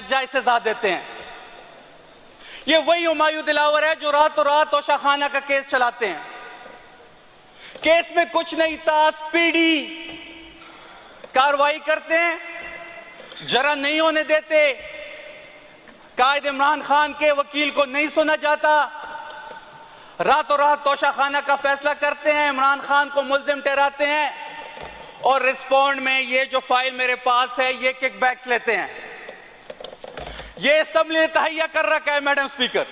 जायज सजा देते हैं। ये वही हुमायूं दिलावर है जो रातों रात तोशा खाना का केस चलाते हैं। केस में कुछ नहीं था, स्पीडी कार्रवाई करते हैं, जरा नहीं होने देते, कायद इमरान खान के वकील को नहीं सुना जाता, रातों रात तोशा खाना का फैसला करते हैं, इमरान खान को मुल्जिम ठहराते हैं और रिस्पॉन्ड में ये जो फाइल मेरे पास है ये किकबैक्स लेते हैं। ये असेंबली ने तहैया कर रखा है मैडम स्पीकर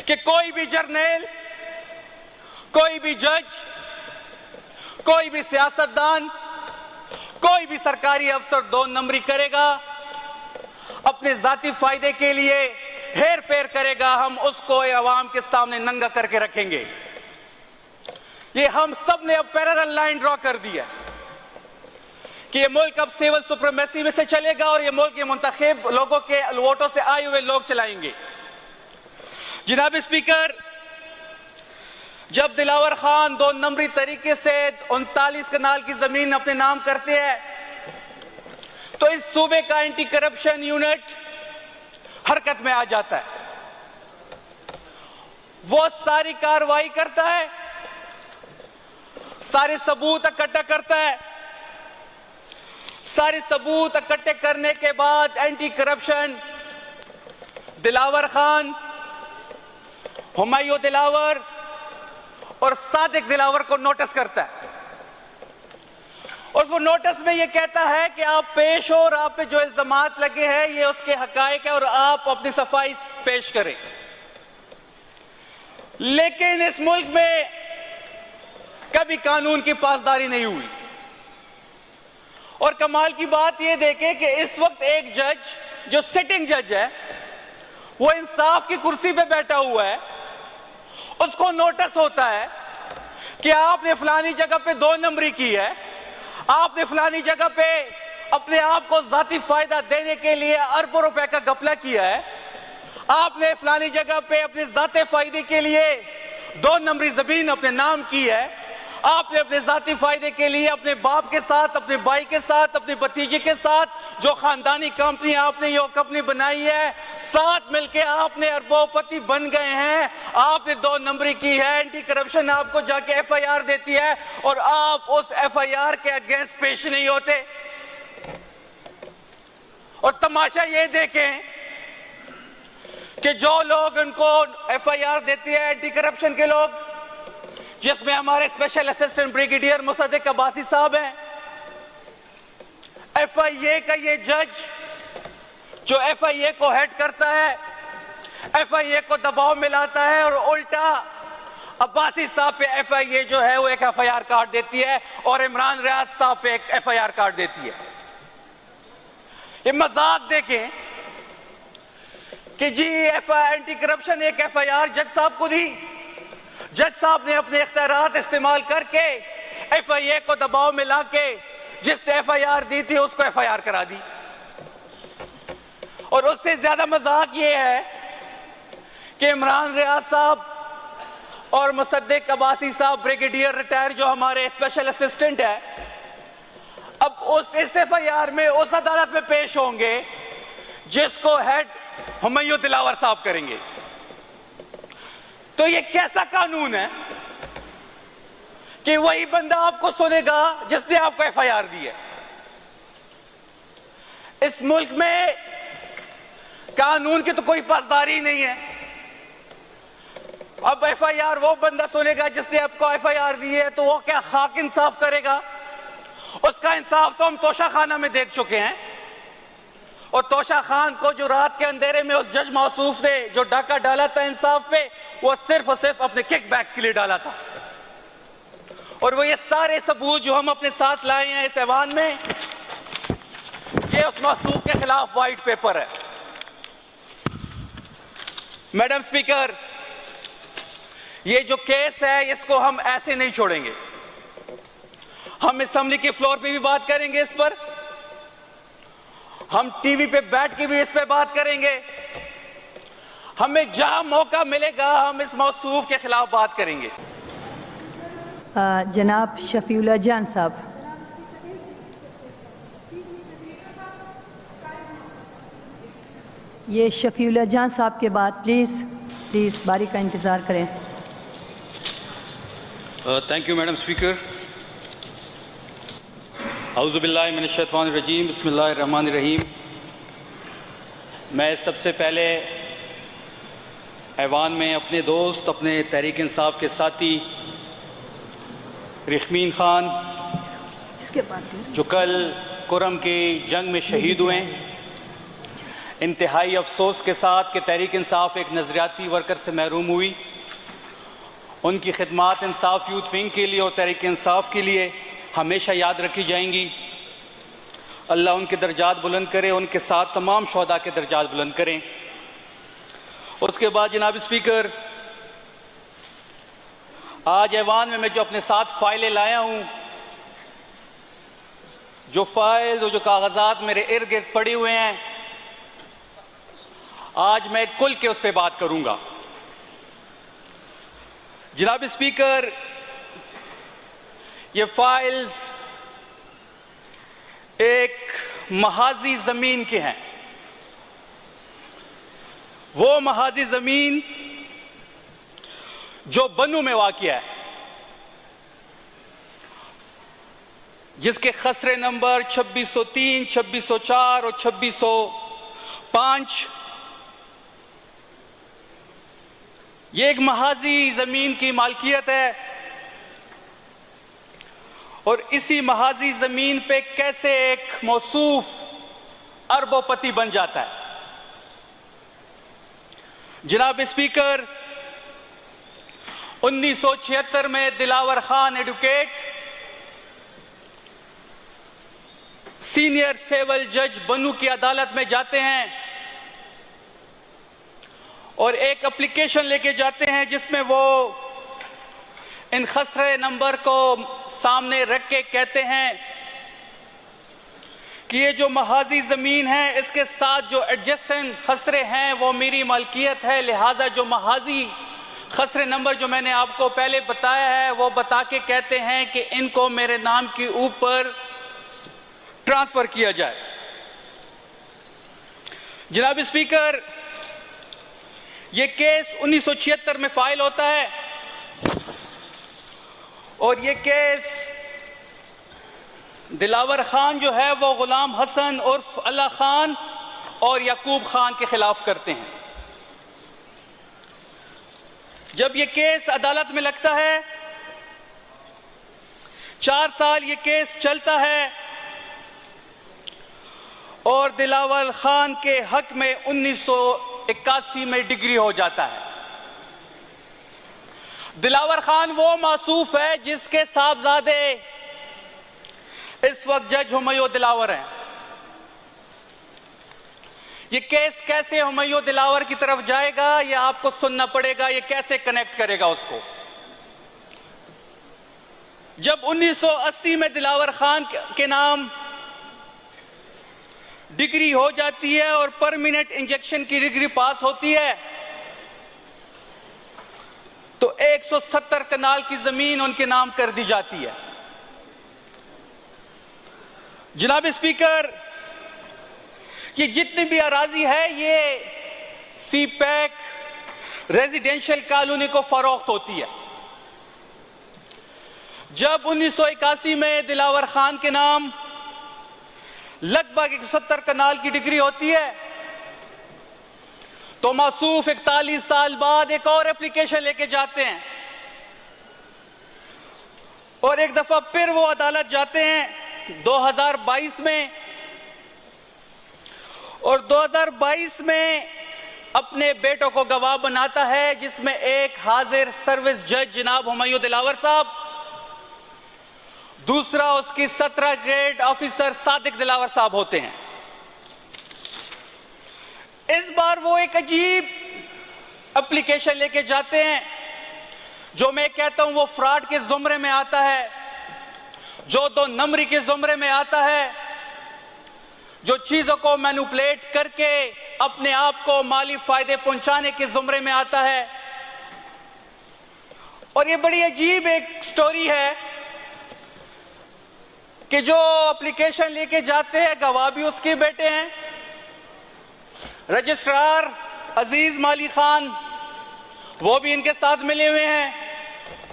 कि कोई भी जर्नल, कोई भी जज, कोई भी सियासतदान, कोई भी सरकारी अफसर 2 नंबरी करेगा, अपने जाती फायदे के लिए हेर फेर करेगा, हम उसको अवाम के सामने नंगा करके रखेंगे। ये हम सब ने अब पैरेलल लाइन ड्रॉ कर दिया कि ये मुल्क अब सिविल सुप्रीमेसी में से चलेगा और ये मुल्क ये मुंतखब लोगों के वोटों से आए हुए लोग चलाएंगे। जनाब स्पीकर, जब दिलावर खान 2 नंबरी तरीके से 39 कनाल की जमीन अपने नाम करते हैं तो इस सूबे का एंटी करप्शन यूनिट हरकत में आ जाता है। वो सारी कार्रवाई करता है, सारे सबूत इकट्ठा करता है, सारे सबूत इकट्ठे करने के बाद एंटी करप्शन दिलावर खान, हुमायूं दिलावर और सादिक दिलावर को नोटिस करता है और वो नोटिस में ये कहता है कि आप पेश हो और आप पे जो इल्जामात लगे हैं ये उसके हकायक है और आप अपनी सफाई पेश करें। लेकिन इस मुल्क में कभी कानून की पासदारी नहीं हुई और कमाल की बात यह देखें कि इस वक्त एक जज जो सिटिंग जज है वो इंसाफ की कुर्सी पे बैठा हुआ है, उसको नोटिस होता है कि आपने फलानी जगह पे 2 नंबरी की है, आपने फलानी जगह पे अपने आप को जाती फायदा देने के लिए अरबों रुपए का घपला किया है, आपने फलानी जगह पे अपने जाते फायदे के लिए 2 नंबरी जमीन अपने नाम की है, आपने अपने जाती फायदे के लिए अपने बाप के साथ, अपने भाई के साथ, अपने भतीजे के साथ जो खानदानी कंपनी आपने ये कंपनी बनाई है, साथ मिलके आपने अरबोपति बन गए हैं, आपने 2 नंबरी की है। एंटी करप्शन आपको जाके FIR देती है और आप उस FIR के अगेंस्ट पेश नहीं होते। और तमाशा ये देखें कि जो लोग उनको FIR देते हैं एंटी करप्शन के लोग, जिसमें हमारे special assistant brigadier Mossadegh Abbasi साहब हैं, FIA का ये जज जो FIA को हेड करता है, FIA को दबाव मिलाता है और उल्टा अब्बासी साहब पे FIA जो है वो एक FIR कार्ड देती है और इमरान रियाज साहब पे एक FIR कार्ड देती है। ये मजाक देखें कि जी एंटी करप्शन एक FIR जज साहब को दी, जज साहब ने अपने इख्तियारात इस्तेमाल करके FIA को दबाव मिला के जिसने FIR दी थी उसको FIR करा दी। और उससे ज्यादा मजाक ये है कि इमरान रियाज साहब और मुसद्दिक अब्बासी साहब ब्रिगेडियर रिटायर जो हमारे स्पेशल असिस्टेंट है, अब इस FIR में उस अदालत में पेश होंगे जिसको हेड हुमायूं दिलावर साहब करेंगे। तो ये कैसा कानून है कि वही बंदा आपको सुनेगा जिसने आपको FIR दी है। इस मुल्क में कानून की तो कोई पासदारी नहीं है। अब FIR वो बंदा सुनेगा जिसने आपको FIR दी है, तो वो क्या खाक इंसाफ करेगा? उसका इंसाफ तो हम तोशा खाना में देख चुके हैं। और तोशा खान को जो रात के अंधेरे में उस जज मौसूफ ने जो डाका डाला था इंसाफ पे, वो सिर्फ और सिर्फ अपने किकबैक्स के लिए डाला था। और वो ये सारे सबूत जो हम अपने साथ लाए हैं इस ऐवान में, ये उस मौसूफ के खिलाफ व्हाइट पेपर है। मैडम स्पीकर, ये जो केस है इसको हम ऐसे नहीं छोड़ेंगे। हम असेंबली के फ्लोर पे भी बात करेंगे इस पर, हम टीवी पे बैठ के भी इस पे बात करेंगे, हमें जहां मौका मिलेगा हम इस मौसूफ के खिलाफ बात करेंगे। जनाब शफीउल्लाह जान साहब। ये शफीउल्लाह जान साहब के बाद प्लीज़ बारी का इंतज़ार करें। Thank you madam speaker. औज़ुबिल्लाहि मिनश्शैतानिर्रजीम, बिस्मिल्लाहिर्रहमानिर्रहीम। मैं सबसे पहले ऐवान में अपने दोस्त, अपने तहरीक इंसाफ के साथी रिखमीन ख़ान, इसके बाद जो कल कुरम की जंग में शहीद हुए, इंतहाई अफसोस के साथ कि तहरीक इंसाफ एक नज़रियाती वर्कर से महरूम हुई। उनकी खिदमात इंसाफ यूथ विंग के लिए और तहरीक इंसाफ के लिए हमेशा याद रखी जाएंगी। अल्लाह उनके दर्जात बुलंद करे, उनके साथ तमाम शोहदा के दर्जात बुलंद करें। उसके बाद जनाब स्पीकर, आज ऐवान में मैं जो अपने साथ फाइलें लाया हूँ, जो फाइल्स और जो कागजात मेरे इर्द गिर्द पड़े हुए हैं, आज मैं कुल के उस पर बात करूंगा। जनाब स्पीकर, ये फाइल्स एक महाजी जमीन के हैं। वो महाजी जमीन जो बनू में वाक़िया है, जिसके खसरे नंबर 2603, 2604 और 2605। ये एक महाजी जमीन की मालकियत है और इसी महाजी जमीन पे कैसे एक मौसूफ अरबोपति बन जाता है। जनाब स्पीकर, 1976 में Dilawar Khan advocate senior civil जज बनू की अदालत में जाते हैं और एक एप्लीकेशन लेके जाते हैं जिसमें वो इन खसरे नंबर को सामने रख के कहते हैं कि ये जो महाजी जमीन है, इसके साथ जो एडजेसेंट खसरे हैं वो मेरी मालकियत है। लिहाजा जो महाजी खसरे नंबर जो मैंने आपको पहले बताया है, वो बता के कहते हैं कि इनको मेरे नाम के ऊपर ट्रांसफर किया जाए। जनाब स्पीकर, ये केस 1976 में फाइल होता है और ये केस दिलावर खान जो है वो गुलाम हसन उर्फ अल्लाह खान और याकूब खान के खिलाफ करते हैं। जब ये केस अदालत में लगता है, 4 साल ये केस चलता है और दिलावर खान के हक में 1981 में डिग्री हो जाता है। दिलावर खान वो मासूफ है जिसके साहबजादे इस वक्त जज हुमायूं दिलावर हैं। ये केस कैसे हुमायूं दिलावर की तरफ जाएगा, ये आपको सुनना पड़ेगा। ये कैसे कनेक्ट करेगा उसको। जब 1980 में दिलावर खान के नाम डिग्री हो जाती है और परमानेंट इंजेक्शन की डिग्री पास होती है, तो 170 कनाल की जमीन उनके नाम कर दी जाती है। जनाब स्पीकर, ये जितनी भी अराजी है ये सीपैक रेजिडेंशियल कॉलोनी को फरोख्त होती है। जब 1981 में दिलावर खान के नाम लगभग 170 कनाल की डिग्री होती है, तो मासूफ 41 साल बाद एक और एप्लीकेशन लेके जाते हैं और एक दफा फिर वो अदालत जाते हैं 2022 में, और 2022 में अपने बेटों को गवाह बनाता है, जिसमें एक हाजिर सर्विस जज जनाब हुमायूं दिलावर साहब, दूसरा उसकी 17 ग्रेड ऑफिसर सादिक दिलावर साहब होते हैं। इस बार वो एक अजीब एप्लीकेशन लेके जाते हैं जो मैं कहता हूं वो फ्रॉड के जुमरे में आता है, जो 2 नंबरी के जुमरे में आता है, जो चीजों को मैनिपुलेट करके अपने आप को माली फायदे पहुंचाने के जुमरे में आता है। और ये बड़ी अजीब एक स्टोरी है कि जो एप्लीकेशन लेके जाते हैं गवाह भी उसके बेटे हैं, रजिस्ट्रार अजीज माली खान वो भी इनके साथ मिले हुए हैं,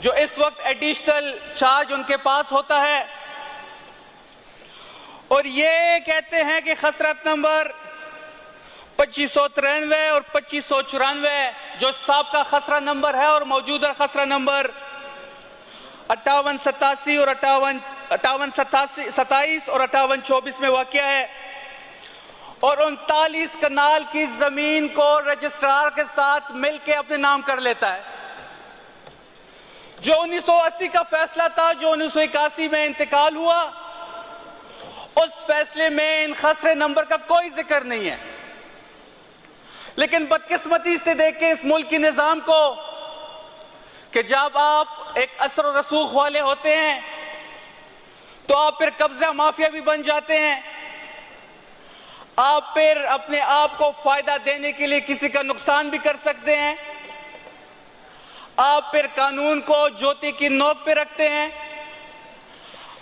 जो इस वक्त एडिशनल चार्ज उनके पास होता है। और ये कहते हैं कि खसरत नंबर 2593 और 2594 जो साबका खसरा नंबर है और मौजूदा खसरा नंबर 5887 और 5827 और 5824 में वाक़या है। और 39 कनाल की जमीन को रजिस्ट्रार के साथ मिलकर अपने नाम कर लेता है। जो 1980 का फैसला था, जो 1981 में इंतकाल हुआ, उस फैसले में इन खसरे नंबर का कोई जिक्र नहीं है। लेकिन बदकिस्मती से देखें इस मुल्क के निजाम को कि जब आप एक असर और रसूख वाले होते हैं तो आप फिर कब्जा माफिया भी बन जाते हैं। आप फिर अपने आप को फायदा देने के लिए किसी का नुकसान भी कर सकते हैं। आप फिर कानून को ज्योति की नोक पे रखते हैं।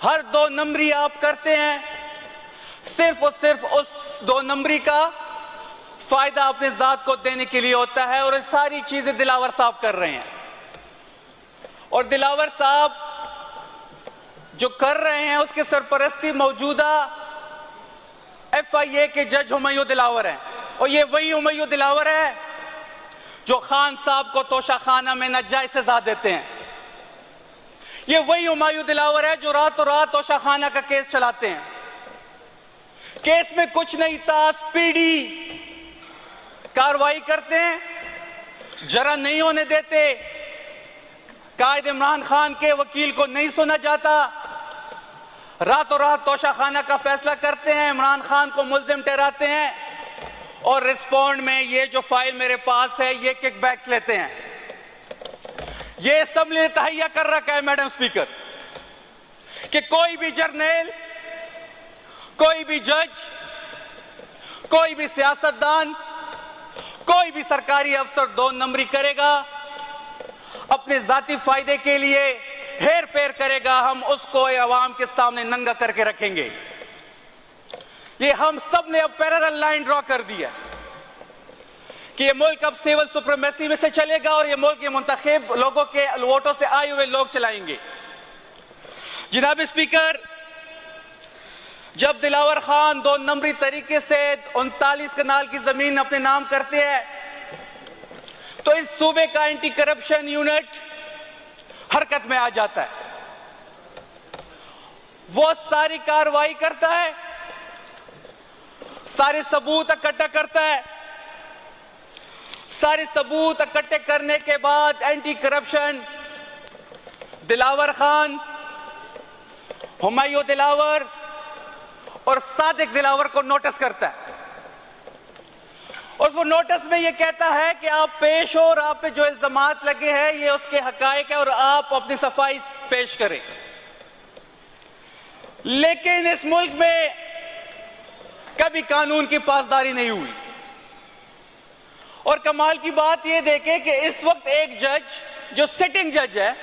हर 2 नंबरी आप करते हैं, सिर्फ और सिर्फ उस 2 नंबरी का फायदा अपने जात को देने के लिए होता है। और ये सारी चीजें दिलावर साहब कर रहे हैं। और दिलावर साहब जो कर रहे हैं उसके सरपरस्ती मौजूदा FIA के जज हुमायूं दिलावर हैं। और ये वही हुमायूं दिलावर है जो खान साहब को तोशाखाना में नाजायज सजा देते हैं। ये वही हुमायूं दिलावर है जो रातों रात तोशाखाना का केस चलाते हैं। केस में कुछ नहीं था, स्पीडी कार्रवाई करते हैं, जरा नहीं होने देते। कायद इमरान खान के वकील को नहीं सुना जाता, रातों रात तोशाखाना का फैसला करते हैं, इमरान खान को मुल्जिम ठहराते हैं और रिस्पॉन्ड में ये जो फाइल मेरे पास है ये किकबैक्स लेते हैं। ये असेंबली ने तहैया कर रखा है मैडम स्पीकर कि कोई भी जर्नल, कोई भी जज, कोई भी सियासतदान, कोई भी सरकारी अफसर 2 नंबरी करेगा, अपने जाती फायदे के लिए हेर फेर करेगा, हम उसको अवाम के सामने नंगा करके रखेंगे। ये हम सब ने अब पैरेलल लाइन ड्रॉ कर दिया कि ये मुल्क अब सिविल सुप्रीमेसी में से चलेगा और ये मुल्क ये मुंतखब लोगों के वोटों से आए हुए लोग चलाएंगे। जनाब स्पीकर, जब दिलावर खान 2 नंबरी तरीके से 39 कनाल की जमीन अपने नाम करते हैं तो इस सूबे का एंटी करप्शन यूनिट हरकत में आ जाता है। वो सारी कार्रवाई करता है, सारे सबूत इकट्ठा करता है। सारे सबूत इकट्ठे करने के बाद एंटी करप्शन दिलावर खान, हुमायूं दिलावर और सादिक दिलावर को नोटिस करता है। और वो नोटिस में ये कहता है कि आप पेश हो और आप पे जो इल्जामात लगे हैं ये उसके हकायक है और आप अपनी सफाई पेश करें। लेकिन इस मुल्क में कभी कानून की पासदारी नहीं हुई। और कमाल की बात यह देखें कि इस वक्त एक जज जो सिटिंग जज है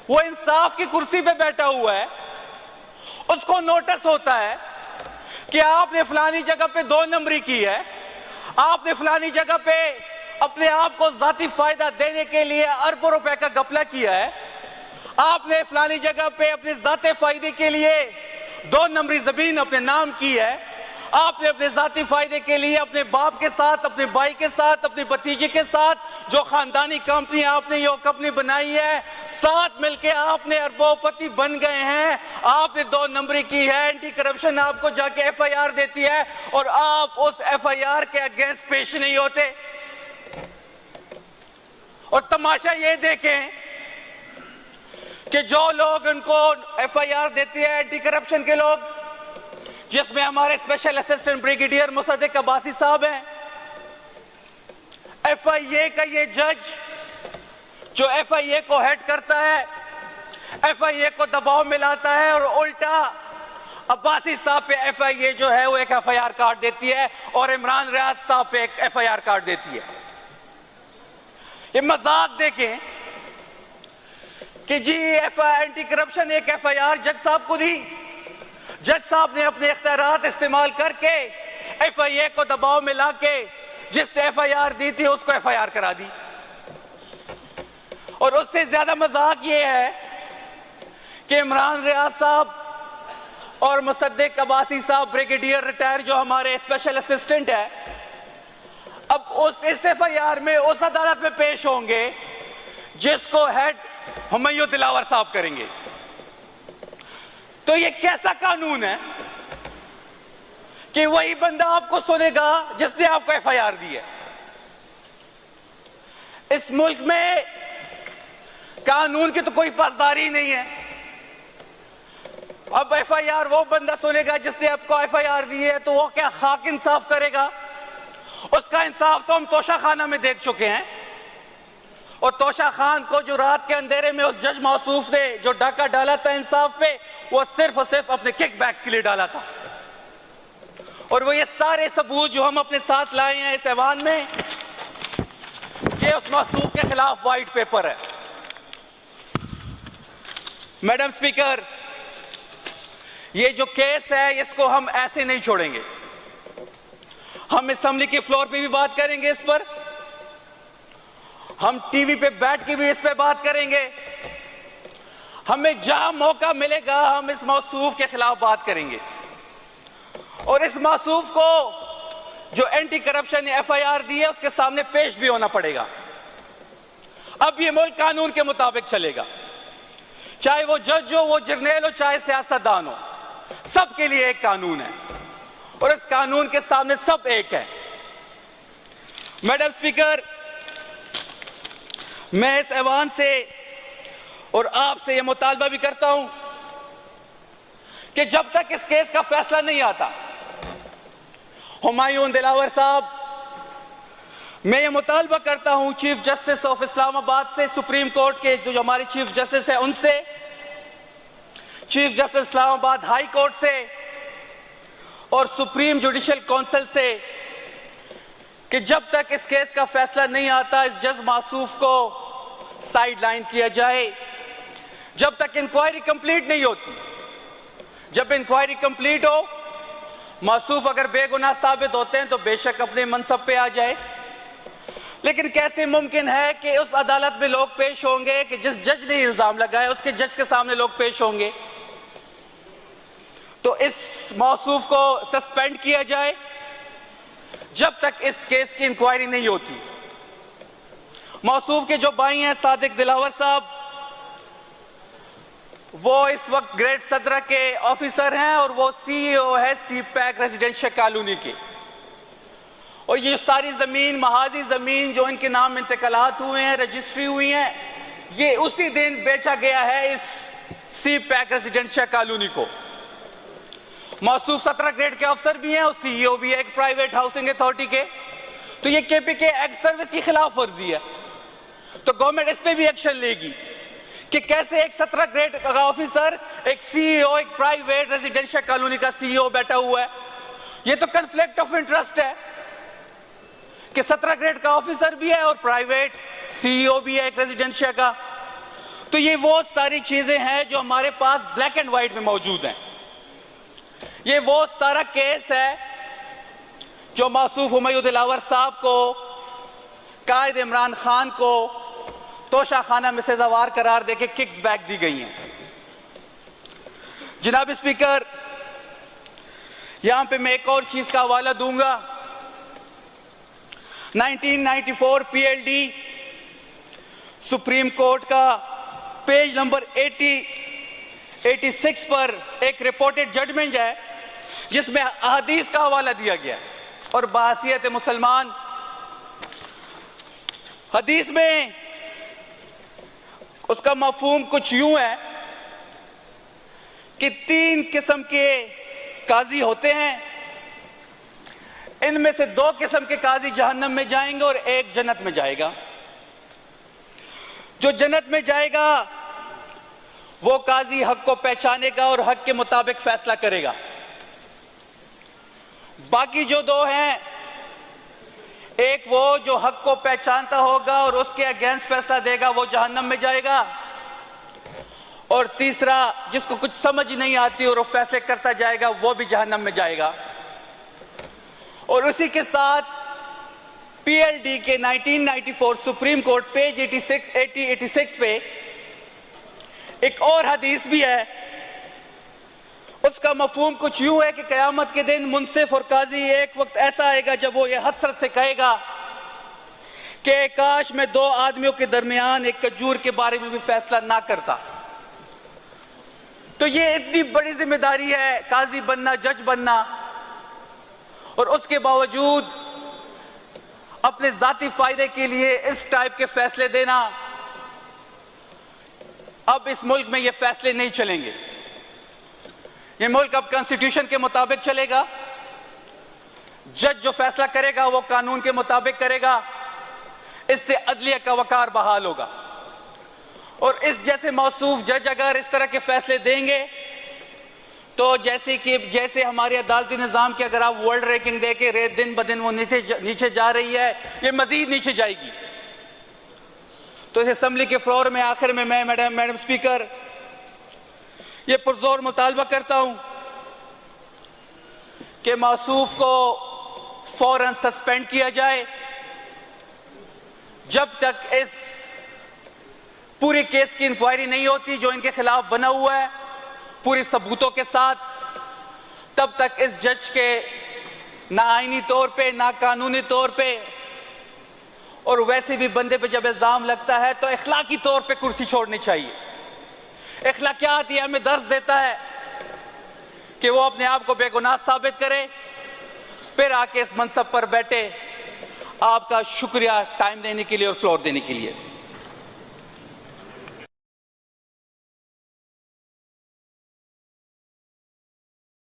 वो इंसाफ की कुर्सी पे बैठा हुआ है, उसको नोटिस होता है कि आपने फलानी जगह पे 2 नंबरी की है, आपने फलानी जगह पे अपने आप को जाती फायदा देने के लिए अरबों रुपए का घपला किया है, आपने फलानी जगह पे अपने जाते फायदे के लिए 2 नंबरी जमीन अपने नाम की है, आपने अपने जाती फायदे के लिए अपने बाप के साथ, अपने भाई के साथ, अपने भतीजे के साथ जो खानदानी कंपनी आपने ये कंपनी बनाई है, साथ मिलके आपने अरबोपति बन गए हैं। आपने 2 नंबरी की है, एंटी करप्शन आपको जाके FIR देती है और आप उस FIR के अगेंस्ट पेश नहीं होते। और तमाशा ये देखें कि जो लोग उनको FIR देते हैं एंटी करप्शन के लोग, जिसमें हमारे special assistant brigadier Mossadegh Abbasi साहब हैं, FIA का ये जज जो FIA को हेड करता है, FIA को दबाव मिलाता है और उल्टा अब्बासी साहब पे FIA जो है वो एक FIR कार्ड देती है और इमरान रियाज साहब पे एक FIR कार्ड देती है। ये मजाक देखें कि जी एंटी करप्शन एक FIR जज साहब को दी, जज साहब ने अपने इख्तियारात इस्तेमाल करके FIA को दबाव में लाके जिसने FIR दी थी उसको FIR करा दी। और उससे ज्यादा मजाक ये है कि इमरान रियाज साहब और मुसद्दिक अब्बासी साहब ब्रिगेडियर रिटायर जो हमारे स्पेशल असिस्टेंट है, अब इस FIR में उस अदालत में पेश होंगे जिसको हेड हुमायूं दिलावर साहब करेंगे। तो ये कैसा कानून है कि वही बंदा आपको सुनेगा जिसने आपको FIR दी है? इस मुल्क में कानून की तो कोई पासदारी नहीं है। अब FIR वो बंदा सुनेगा जिसने आपको FIR दी है, तो वो क्या खाक इंसाफ करेगा? उसका इंसाफ तो हम तोशा खाना में देख चुके हैं। और तोशा खान को जो रात के अंधेरे में उस जज मौसूफ ने जो डाका डाला था इंसाफ पे, वो सिर्फ और सिर्फ अपने किकबैक्स के लिए डाला था। और वो ये सारे सबूत जो हम अपने साथ लाए हैं इस ऐवान में, ये उस मौसूफ के खिलाफ व्हाइट पेपर है। मैडम स्पीकर, ये जो केस है इसको हम ऐसे नहीं छोड़ेंगे। हम असेंबली के फ्लोर पे भी बात करेंगे इस पर, हम टीवी पे बैठ के भी इस पे बात करेंगे। हमें जहां मौका मिलेगा हम इस मौसूफ के खिलाफ बात करेंगे। और इस मौसूफ को जो एंटी करप्शन FIR दी है उसके सामने पेश भी होना पड़ेगा। अब ये मुल्क कानून के मुताबिक चलेगा, चाहे वो जज हो, वो जर्नैल हो, चाहे सियासतदान हो, सबके लिए एक कानून है और इस कानून के सामने सब एक है। मैडम स्पीकर, मैं इस ऐवान से और आपसे यह मुतालबा भी करता हूं कि जब तक इस केस का फैसला नहीं आता, हुमायूं दिलावर साहब, मैं ये मुतालबा करता हूं चीफ जस्टिस ऑफ इस्लामाबाद से, सुप्रीम कोर्ट के जो हमारे चीफ जस्टिस है उनसे, chief justice Islamabad high court से और सुप्रीम जुडिशियल काउंसिल से कि जब तक इस केस का फैसला नहीं आता इस जज मासूफ को साइडलाइन किया जाए, जब तक इंक्वायरी कंप्लीट नहीं होती। जब इंक्वायरी कंप्लीट हो, मासूफ अगर बेगुनाह साबित होते हैं तो बेशक अपने मनसब पे आ जाए। लेकिन कैसे मुमकिन है कि उस अदालत में लोग पेश होंगे कि जिस जज ने इल्जाम लगाया उसके जज के सामने लोग पेश होंगे, तो इस मौसूफ को सस्पेंड किया जाए जब तक इस केस की इंक्वायरी नहीं होती। मौसूफ के जो भाई हैं सादिक दिलावर साहब, वो इस वक्त ग्रेड सदरा के ऑफिसर हैं और वो CEO है CPAC रेजिडेंशियल कॉलोनी के। और ये सारी जमीन, महाजी जमीन जो इनके नाम इंतकालात हुए हैं, रजिस्ट्री हुई हैं, ये उसी दिन बेचा गया है इस CPAC रेजिडेंशियल कॉलोनी को। मौसूफ 17 ग्रेड के अफसर भी हैं और CEO भी है एक प्राइवेट हाउसिंग अथॉरिटी के। तो ये KPK एक्ट सर्विस की खिलाफ वर्जी है। तो गवर्नमेंट इस पे भी एक्शन लेगी कि कैसे एक 17 ग्रेड का ऑफिसर, एक CEO, एक प्राइवेट रेजिडेंशियल कॉलोनी का CEO बैठा हुआ है। ये तो कन्फ्लिक्ट ऑफ इंटरेस्ट है कि 17 ग्रेड का ऑफिसर भी है और प्राइवेट CEO भी है एक रेजिडेंशियल का। तो ये वो सारी चीजें हैं जो हमारे पास ब्लैक एंड व्हाइट में मौजूद हैं। ये वो सारा केस है जो मौसूफ हुमायूं दिलावर साहब को, कायद इमरान खान को तोशा खाना में सजावार करार देके किक्स बैक दी गई हैं। जनाब स्पीकर, यहां पे मैं एक और चीज का हवाला दूंगा। 1994 PLD सुप्रीम कोर्ट का पेज नंबर 86 पर एक रिपोर्टेड जजमेंट है जिसमें अहदीस का हवाला दिया गया और बहसीयत मुसलमान हदीस में उसका मफहूम कुछ यूं है कि 3 किस्म के काजी होते हैं, इनमें से 2 किस्म के काजी जहन्नम में जाएंगे और एक जन्नत में जाएगा। जो जन्नत में जाएगा वो काजी हक को पहचानेगा और हक के मुताबिक फैसला करेगा। बाकी जो 2 हैं, एक वो जो हक को पहचानता होगा और उसके अगेंस्ट फैसला देगा, वो जहन्नम में जाएगा, और तीसरा जिसको कुछ समझ नहीं आती और वो फैसले करता जाएगा वो भी जहन्नम में जाएगा। और उसी के साथ पीएलडी के 1994 सुप्रीम कोर्ट पेज 86 पे एक और हदीस भी है। उसका मफहूम कुछ यूं है कि कयामत के दिन मुंसिफ और काजी एक वक्त ऐसा आएगा जब वो ये हसरत से कहेगा कि काश मैं दो आदमियों के दरमियान एक खजूर के बारे में भी फैसला ना करता। तो ये इतनी बड़ी जिम्मेदारी है काजी बनना, जज बनना, और उसके बावजूद अपने जाती फायदे के लिए इस टाइप के फैसले देना। अब इस मुल्क में ये फैसले नहीं चलेंगे। ये मुल्क अब कॉन्स्टिट्यूशन के मुताबिक चलेगा। जज जो फैसला करेगा वो कानून के मुताबिक करेगा। इससे अदलिया का वकार बहाल होगा। और इस जैसे मौसूफ जज अगर इस तरह के फैसले देंगे तो जैसे हमारे अदालती निज़ाम की अगर आप वर्ल्ड रैंकिंग देके रेत दिन ब दिन वो नीचे जा रही है, ये मजीद नीचे जाएगी। तो इस असेंबली के फ्लोर में आखिर में मैं मैडम स्पीकर ये पुरजोर मुतालबा करता हूं कि मौसूफ को फौरन सस्पेंड किया जाए जब तक इस पूरे केस की इंक्वायरी नहीं होती जो इनके खिलाफ बना हुआ है पूरे सबूतों के साथ। तब तक इस जज के ना आईनी तौर पे, ना कानूनी तौर पे, और वैसे भी बंदे पे जब इल्जाम लगता है तो इखलाकी तौर पे कुर्सी छोड़नी चाहिए। इखलाकियात ये हमें दर्ज देता है कि वो अपने आप को बेगुनाह साबित करे, फिर आके इस मनसब पर बैठे। आपका शुक्रिया टाइम देने के लिए और फ्लोर देने के लिए।